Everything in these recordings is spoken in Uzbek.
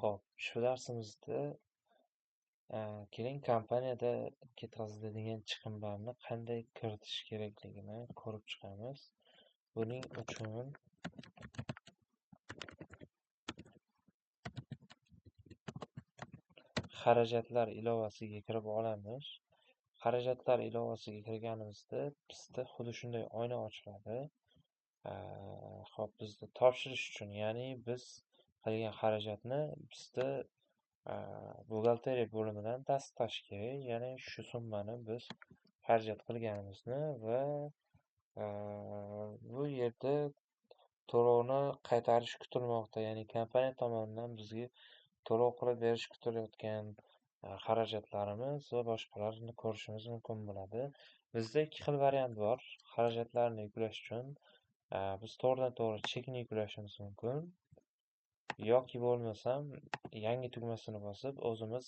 Xo'p, shu darsimizda keling kompaniyada ketkaziladigan chiqimlarni qanday kiritish kerakligini ko'rib chiqamiz. Buning uchun xarajatlar ilovasiga kirib olamiz. Xarajatlar ilovasiga kirganimizda bizda xuddi shunday oyna ochiladi. Xo'p, bizda topshirish uchun, ya'ni biz qilgan xarajatni bizda buxgalteriya bo'limidan tasdiqlash kerak. Ya'ni shu summani biz xarajat qilganimizni va bu yerda to'lovni qaytarish kutilmoqda. Ya'ni kompaniya tomonidan bizga to'lov qilib berish kutilayotgan xarajatlarimiz va boshqalarni ko'rishimiz mumkin bo'ladi. Bizda ikki xil variant bor xarajatlarni yuklash uchun. Biz to'g'ridan-to'g'ri chekni yuklashimiz mumkin. Yoki bo'lmasam yangi tugmasini bosib o'zimiz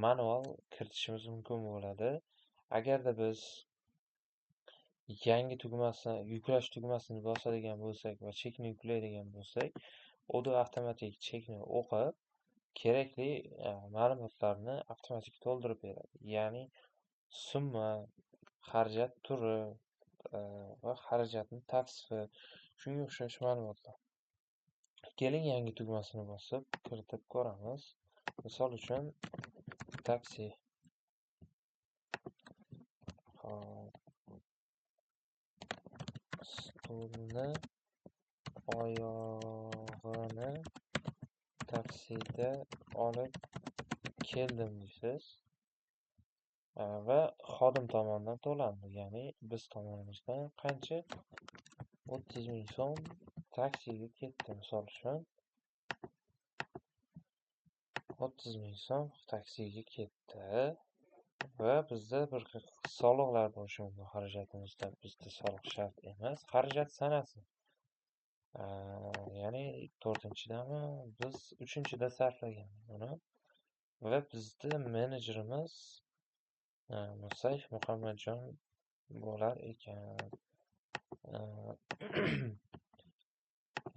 manual kiritishimiz mumkin bo'ladi. Agarda biz yangi yuklash tugmasini bosadigan bo'lsak va chekni yuklaydigan bo'lsak, Odoo avtomatik chekni o'qib, kerakli ma'lumotlarni avtomatik to'ldirib beradi. Ya'ni summa, xarajat turi va xarajatning tavsifi, shunga o'xshash ma'lumotlar. Keling yangi tugmasini bosib kiritib ko'ramiz. Misol uchun taksi. Stulni oyog'ini taksida olib keldim deysiz va xodim tomonidan to'landi. Ya'ni biz tomonimizdan qancha? 30,000 so'm taksiga ketdi. Misol uchun 30,000 so'm taksiga ketdi va bizda bir soliqlar bo'lishi mumkin xarajatimizda. Bizda soliq shart emas. Xarajat sanasi. Ya'ni 4-chidami, biz 3-chida sarflaganmiz buni va bizda menejerimiz Musayev Muhammadjon bo'lar ekan.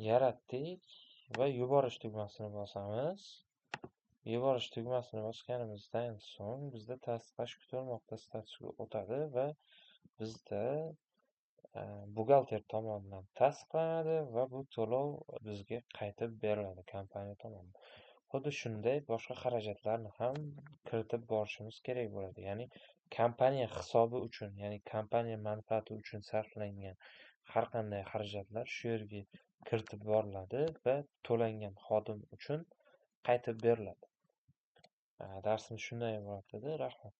Yaratdik va yuborish tugmasini bosamiz. Yuborish tugmasini bosganimizdan so'ng bizda tasdiqlash kutilmoqda statusga o'tadi va bizda buxgalter tomonidan tasdiqlanadi va bu to'lov bizga qaytib beriladi kompaniya tomonidan. Xuddi shunday boshqa xarajatlarni ham kiritib borishimiz kerak bo'ladi. Ya'ni kompaniya hisobi uchun, ya'ni kompaniya manfaati uchun sarflangan har qanday xarajatlar shu yerga kiritib boriladi va to'langan xodim uchun qaytib beriladi. Darsimiz shundan iborat edi. Rahmat.